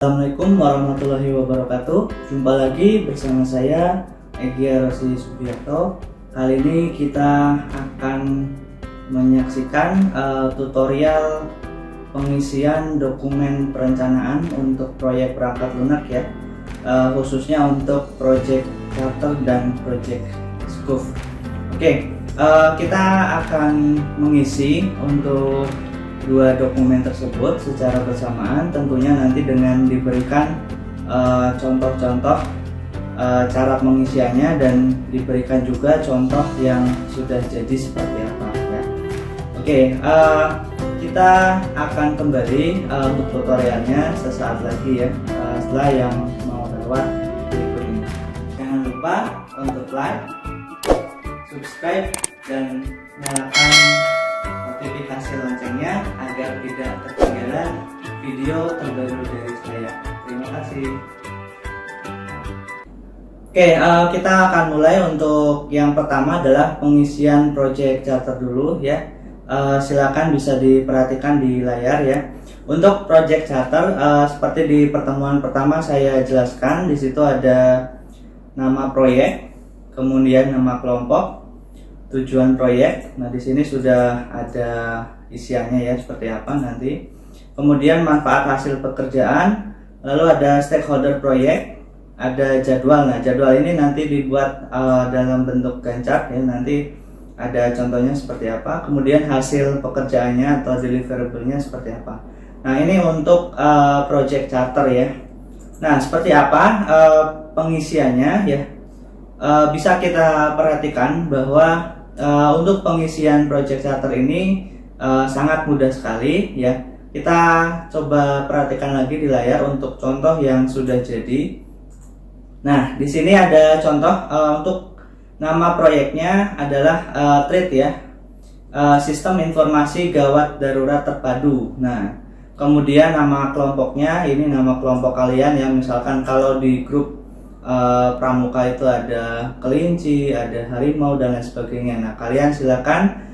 Assalamualaikum warahmatullahi wabarakatuh. Jumpa lagi bersama saya Egy Rosli Subiakto. Kali ini kita akan menyaksikan tutorial pengisian dokumen perencanaan untuk proyek perangkat lunak ya, khususnya untuk project charter dan project scope. Oke, kita akan mengisi untuk dua dokumen tersebut secara bersamaan, tentunya nanti dengan diberikan contoh-contoh cara pengisiannya dan diberikan juga contoh yang sudah jadi seperti apa ya. Oke, kita akan kembali untuk tutorialnya sesaat lagi ya, setelah yang mau lewat berikut ini. Jangan lupa untuk like, subscribe, dan nyalakan notifikasi loncengnya agar tidak ketinggalan video terbaru dari saya. Terima kasih. Oke, kita akan mulai. Untuk yang pertama adalah pengisian project charter dulu ya. Silakan bisa diperhatikan di layar ya. Untuk project charter, seperti di pertemuan pertama saya jelaskan, di situ ada nama proyek, kemudian nama kelompok, tujuan proyek. Nah, di sini sudah ada isiannya ya, seperti apa nanti. Kemudian manfaat hasil pekerjaan, lalu ada stakeholder proyek, ada jadwal. Nah, jadwal ini nanti dibuat dalam bentuk Gantt chart ya, nanti ada contohnya seperti apa. Kemudian hasil pekerjaannya atau deliverable-nya seperti apa. Nah, ini untuk project charter ya. Nah, seperti apa pengisiannya ya. Bisa kita perhatikan bahwa untuk pengisian project charter ini sangat mudah sekali ya. Kita coba perhatikan lagi di layar untuk contoh yang sudah jadi. Nah, di sini ada contoh untuk nama proyeknya adalah TRIT ya, Sistem Informasi Gawat Darurat Terpadu. Nah, kemudian nama kelompoknya, ini nama kelompok kalian ya. Misalkan kalau di grup pramuka itu ada kelinci, ada harimau, dan lain sebagainya. Nah, kalian silakan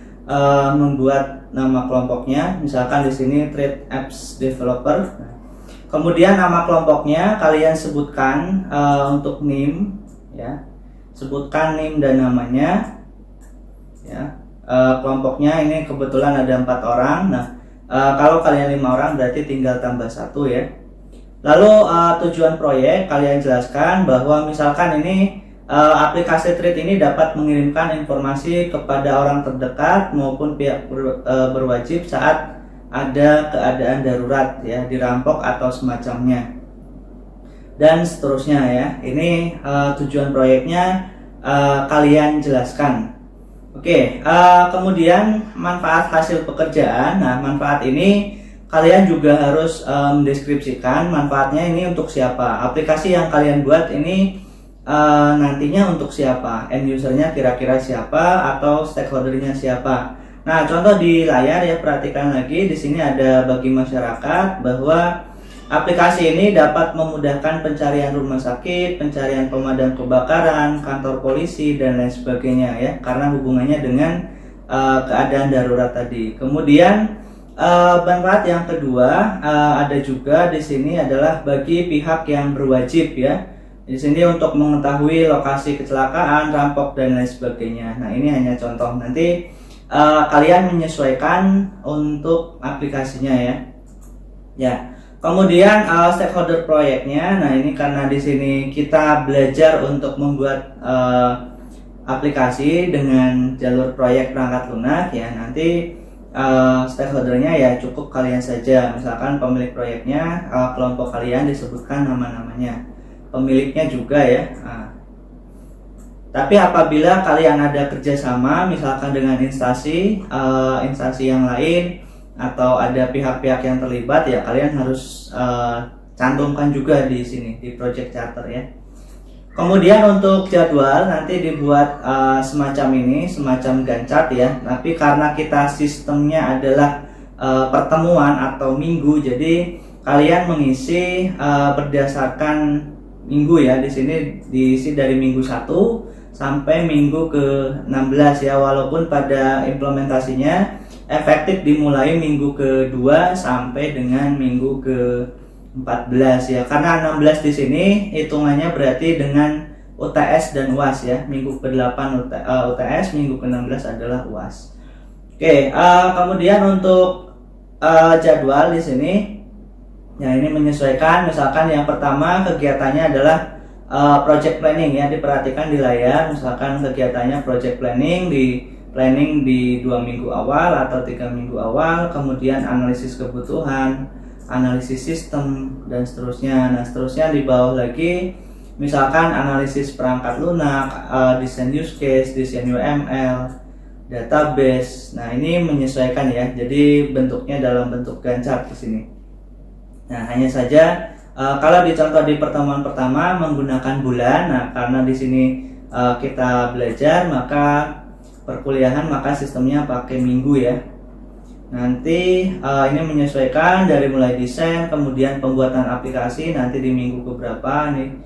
membuat nama kelompoknya. Misalkan di sini Trade Apps Developer. Nah, kemudian nama kelompoknya kalian sebutkan untuk NIM ya. Sebutkan NIM dan namanya ya. Kelompoknya ini kebetulan ada 4 orang. Nah, kalau kalian 5 orang berarti tinggal tambah 1 ya. Lalu tujuan proyek kalian jelaskan bahwa misalkan ini aplikasi TRIT ini dapat mengirimkan informasi kepada orang terdekat maupun pihak berwajib saat ada keadaan darurat ya, dirampok atau semacamnya, dan seterusnya ya. Ini tujuan proyeknya kalian jelaskan. Oke, kemudian manfaat hasil pekerjaan. Nah, manfaat ini kalian juga harus mendeskripsikan manfaatnya ini untuk siapa. Aplikasi yang kalian buat ini nantinya untuk siapa, end usernya kira-kira siapa, atau stakeholdernya siapa. Nah, contoh di layar ya, perhatikan lagi. Di sini ada bagi masyarakat bahwa aplikasi ini dapat memudahkan pencarian rumah sakit, pencarian pemadam kebakaran, kantor polisi, dan lain sebagainya ya, karena hubungannya dengan keadaan darurat tadi. Kemudian manfaat yang kedua ada juga di sini adalah bagi pihak yang berwajib ya. Di sini untuk mengetahui lokasi kecelakaan, rampok, dan lain sebagainya. Nah, ini hanya contoh. Nanti kalian menyesuaikan untuk aplikasinya ya. Ya. Kemudian stakeholder proyeknya. Nah, ini karena di sini kita belajar untuk membuat aplikasi dengan jalur proyek perangkat lunak ya. Nanti stakeholdernya ya cukup kalian saja. Misalkan pemilik proyeknya, kelompok kalian disebutkan nama-namanya, pemiliknya juga ya. Tapi apabila kalian ada kerjasama misalkan dengan instansi yang lain atau ada pihak-pihak yang terlibat ya, kalian harus cantumkan juga di sini di project charter ya. Kemudian untuk jadwal nanti dibuat semacam ini, semacam Gantt chart ya. Tapi karena kita sistemnya adalah pertemuan atau minggu, jadi kalian mengisi berdasarkan minggu ya. Di sini diisi dari minggu 1 sampai minggu ke-16 ya. Walaupun pada implementasinya efektif dimulai minggu ke-2 sampai dengan minggu ke 14 ya, karena 16 di sini hitungannya berarti dengan UTS dan UAS ya. Minggu ke-8 UTS, minggu ke-16 adalah UAS. Oke, kemudian untuk jadwal di sini ya, ini menyesuaikan. Misalkan yang pertama kegiatannya adalah project planning ya, diperhatikan di layar. Misalkan kegiatannya project planning di 2 minggu awal atau 3 minggu awal, kemudian analisis kebutuhan, analisis sistem, dan seterusnya. Nah, seterusnya di bawah lagi misalkan analisis perangkat lunak, desain use case, desain UML, database. Nah, ini menyesuaikan ya. Jadi bentuknya dalam bentuk Gantt chart di sini. Nah, hanya saja kalau dicontoh di pertemuan pertama menggunakan bulan. Nah, karena di sini kita belajar, maka perkuliahan, maka sistemnya pakai minggu ya. Nanti ini menyesuaikan dari mulai desain, kemudian pembuatan aplikasi nanti di minggu keberapa nih,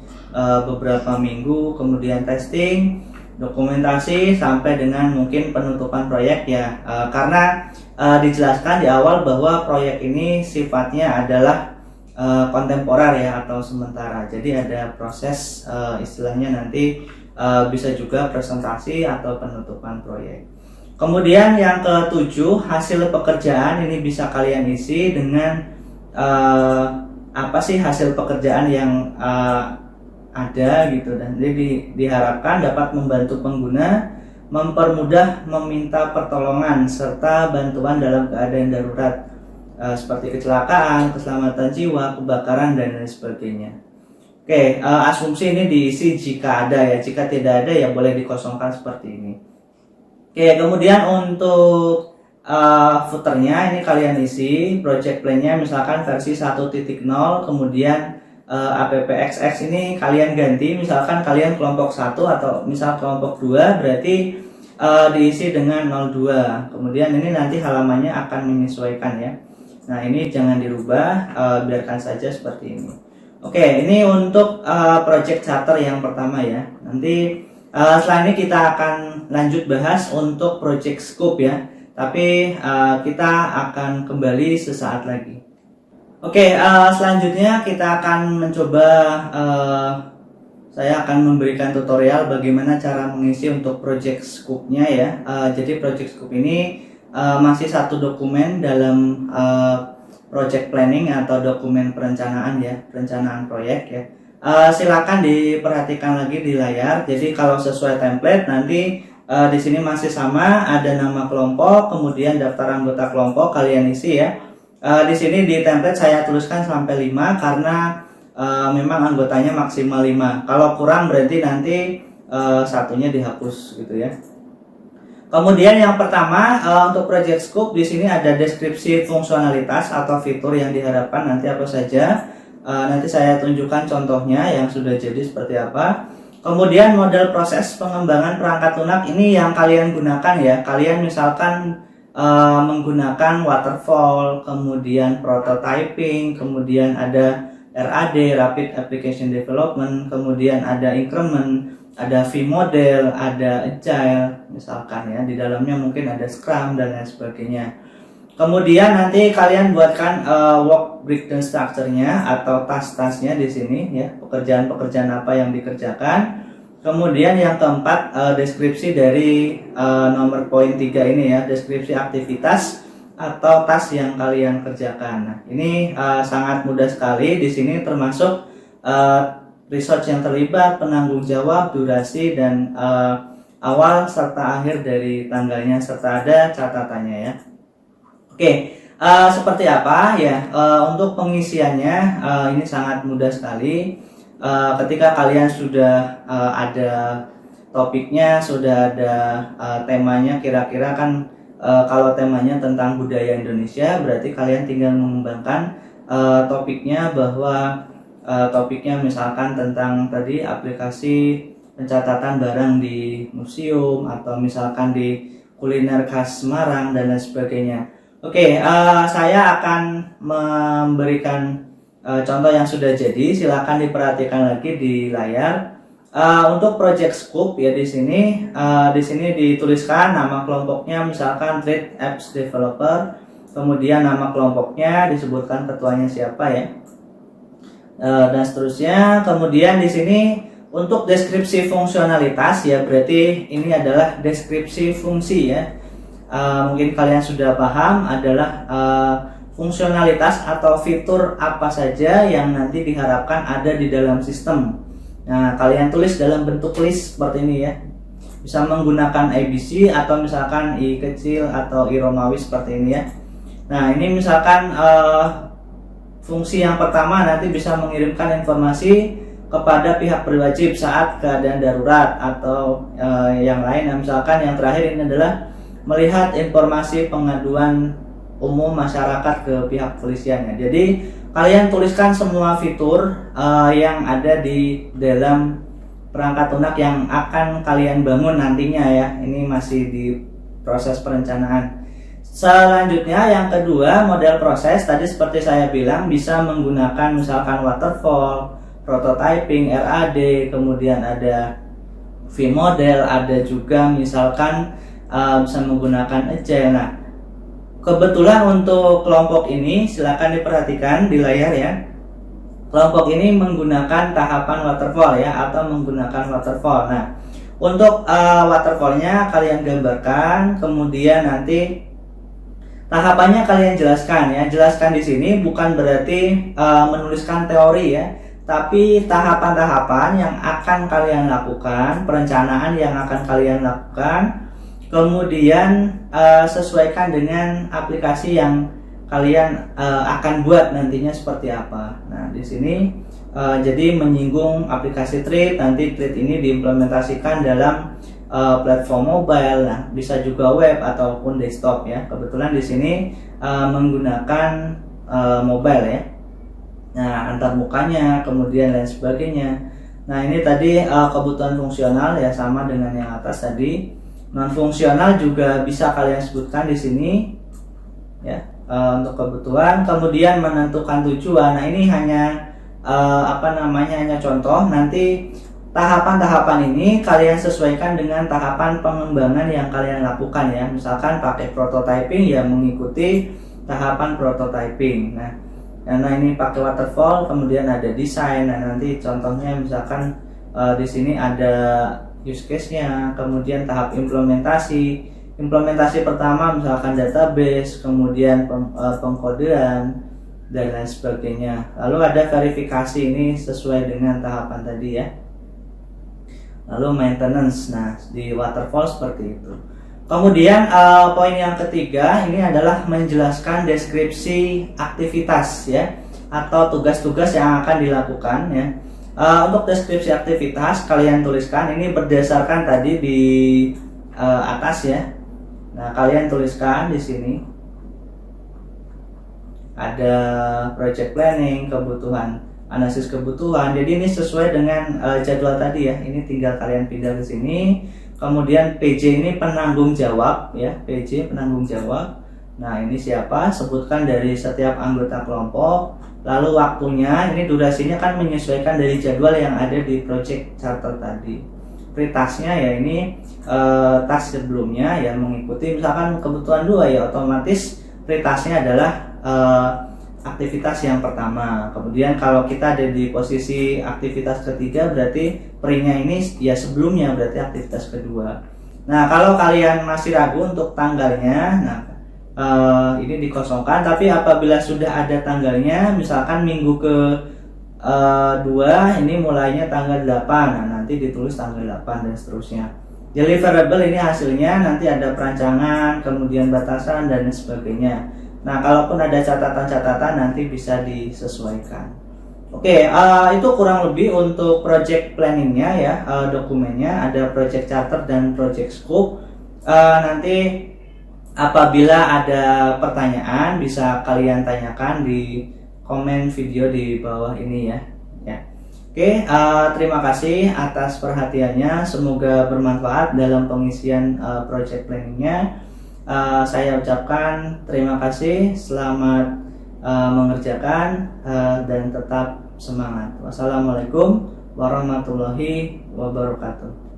beberapa minggu, kemudian testing, dokumentasi, sampai dengan mungkin penutupan proyek ya. Karena dijelaskan di awal bahwa proyek ini sifatnya adalah kontemporer ya, atau sementara. Jadi ada proses istilahnya nanti bisa juga presentasi atau penutupan proyek. Kemudian yang ke-7, hasil pekerjaan. Ini bisa kalian isi dengan apa sih hasil pekerjaan yang ada gitu, dan jadi diharapkan dapat membantu pengguna mempermudah meminta pertolongan serta bantuan dalam keadaan darurat seperti kecelakaan, keselamatan jiwa, kebakaran, dan lain sebagainya. Oke, asumsi ini diisi jika ada ya, jika tidak ada ya boleh dikosongkan seperti ini. Oke, kemudian untuk footernya ini kalian isi project plan-nya misalkan versi 1.0, kemudian appxx ini kalian ganti, misalkan kalian kelompok 1 atau misal kelompok 2, berarti diisi dengan 02. Kemudian ini nanti halamannya akan menyesuaikan ya. Nah, ini jangan dirubah, biarkan saja seperti ini. Oke, ini untuk project charter yang pertama ya. Nanti setelah ini kita akan lanjut bahas untuk project scope ya. Tapi kita akan kembali sesaat lagi. Oke, selanjutnya kita akan mencoba, saya akan memberikan tutorial bagaimana cara mengisi untuk project scope-nya ya. Jadi project scope ini masih satu dokumen dalam project planning atau dokumen perencanaan ya, perencanaan proyek ya. Silakan diperhatikan lagi di layar. Jadi kalau sesuai template nanti di sini masih sama, ada nama kelompok, kemudian daftar anggota kelompok kalian isi ya. Di sini di template saya tuliskan sampai 5 karena memang anggotanya maksimal 5. Kalau kurang berarti nanti satunya dihapus gitu ya. Kemudian yang pertama untuk project scope di sini ada deskripsi fungsionalitas atau fitur yang diharapkan nanti apa saja. Nanti saya tunjukkan contohnya yang sudah jadi seperti apa. Kemudian model proses pengembangan perangkat lunak ini yang kalian gunakan ya. Kalian misalkan menggunakan waterfall, kemudian prototyping, kemudian ada RAD, Rapid Application Development, kemudian ada increment, ada V model, ada agile misalkan ya, di dalamnya mungkin ada Scrum dan lain sebagainya. Kemudian nanti kalian buatkan work breakdown structure-nya atau task-tasknya di sini ya, pekerjaan-pekerjaan apa yang dikerjakan. Kemudian yang keempat, deskripsi dari nomor poin 3 ini ya, deskripsi aktivitas atau task yang kalian kerjakan. Nah, ini sangat mudah sekali. Di sini termasuk research yang terlibat, penanggung jawab, durasi, dan awal serta akhir dari tanggalnya, serta ada catatannya ya. Oke, seperti apa ya untuk pengisiannya, ini sangat mudah sekali. Ketika kalian sudah ada topiknya, sudah ada temanya, kira-kira kan kalau temanya tentang budaya Indonesia, berarti kalian tinggal mengembangkan topiknya, bahwa topiknya misalkan tentang tadi aplikasi pencatatan barang di museum, atau misalkan di kuliner khas Semarang dan lain sebagainya. Oke, saya akan memberikan contoh yang sudah jadi. Silakan diperhatikan lagi di layar. Untuk project scope ya, di sini dituliskan nama kelompoknya, misalkan Trade Apps Developer, kemudian nama kelompoknya disebutkan ketuanya siapa ya. dan seterusnya. Kemudian di sini untuk deskripsi fungsionalitas ya, berarti ini adalah deskripsi fungsi ya. Mungkin kalian sudah paham adalah fungsionalitas atau fitur apa saja yang nanti diharapkan ada di dalam sistem. Nah, kalian tulis dalam bentuk list seperti ini ya. Bisa menggunakan ABC atau misalkan I kecil atau I Romawi seperti ini ya. Nah, ini misalkan fungsi yang pertama nanti bisa mengirimkan informasi kepada pihak berwajib saat keadaan darurat, atau yang lain. Nah, misalkan yang terakhir ini adalah melihat informasi pengaduan umum masyarakat ke pihak kepolisian ya. Jadi kalian tuliskan semua fitur yang ada di dalam perangkat lunak yang akan kalian bangun nantinya ya. Ini masih di proses perencanaan. Selanjutnya yang kedua, model proses. Tadi seperti saya bilang bisa menggunakan misalkan waterfall, prototyping, RAD, kemudian ada V-model, ada juga misalkan bisa menggunakan Agile. Nah, kebetulan untuk kelompok ini silakan diperhatikan di layar ya. Kelompok ini menggunakan tahapan waterfall ya, atau menggunakan waterfall. Nah, untuk waterfallnya kalian gambarkan, kemudian nanti tahapannya kalian jelaskan ya. Jelaskan di sini bukan berarti menuliskan teori ya, tapi tahapan-tahapan yang akan kalian lakukan, perencanaan yang akan kalian lakukan, kemudian sesuaikan dengan aplikasi yang kalian akan buat nantinya seperti apa. Nah, di sini jadi menyinggung aplikasi Treat. Nanti Treat ini diimplementasikan dalam platform mobile, nah bisa juga web ataupun desktop ya. Kebetulan di sini menggunakan mobile ya. Nah, antar mukanya, kemudian lain sebagainya. Nah, ini tadi kebutuhan fungsional ya, sama dengan yang atas tadi. Non fungsional juga bisa kalian sebutkan di sini ya, untuk kebutuhan. Kemudian menentukan tujuan. Nah, ini hanya hanya contoh. Nanti tahapan-tahapan ini kalian sesuaikan dengan tahapan pengembangan yang kalian lakukan ya. Misalkan pakai prototyping ya, mengikuti tahapan prototyping. Nah, ini pakai waterfall, kemudian ada desain. Nah, nanti contohnya misalkan di sini ada use case-nya, kemudian tahap implementasi. Implementasi pertama misalkan database, kemudian pengkodean dan lain sebagainya. Lalu ada verifikasi, ini sesuai dengan tahapan tadi ya. Lalu maintenance. Nah, di waterfall seperti itu. Kemudian poin yang ketiga ini adalah menjelaskan deskripsi aktivitas ya, atau tugas-tugas yang akan dilakukan ya. Untuk deskripsi aktivitas kalian tuliskan, ini berdasarkan tadi di atas ya. Nah, kalian tuliskan di sini ada project planning, kebutuhan, analisis kebutuhan. Jadi ini sesuai dengan jadwal tadi ya. Ini tinggal kalian pindah ke sini. Kemudian PJ ini penanggung jawab ya, PJ penanggung jawab. Nah, ini siapa? Sebutkan dari setiap anggota kelompok. Lalu waktunya, ini durasinya kan menyesuaikan dari jadwal yang ada di project charter tadi. Prioritasnya ya ini task sebelumnya yang mengikuti, misalkan kebutuhan 2 ya, otomatis prioritasnya adalah aktivitas yang pertama. Kemudian kalau kita ada di posisi aktivitas ketiga, berarti perinya ini ya sebelumnya, berarti aktivitas kedua. Nah, kalau kalian masih ragu untuk tanggalnya, nah ini dikosongkan. Tapi apabila sudah ada tanggalnya, misalkan minggu ke 2 ini mulainya tanggal 8, nah nanti ditulis tanggal 8 dan seterusnya. Deliverable ini hasilnya nanti ada perancangan, kemudian batasan dan sebagainya. Nah, kalaupun ada catatan-catatan nanti bisa disesuaikan. Oke, itu kurang lebih untuk project planningnya ya, dokumennya. Ada project charter dan project scope. Nanti apabila ada pertanyaan bisa kalian tanyakan di komen video di bawah ini ya. Oke, terima kasih atas perhatiannya. Semoga bermanfaat dalam pengisian project planningnya. Saya ucapkan terima kasih, selamat mengerjakan dan tetap semangat. Wassalamualaikum warahmatullahi wabarakatuh.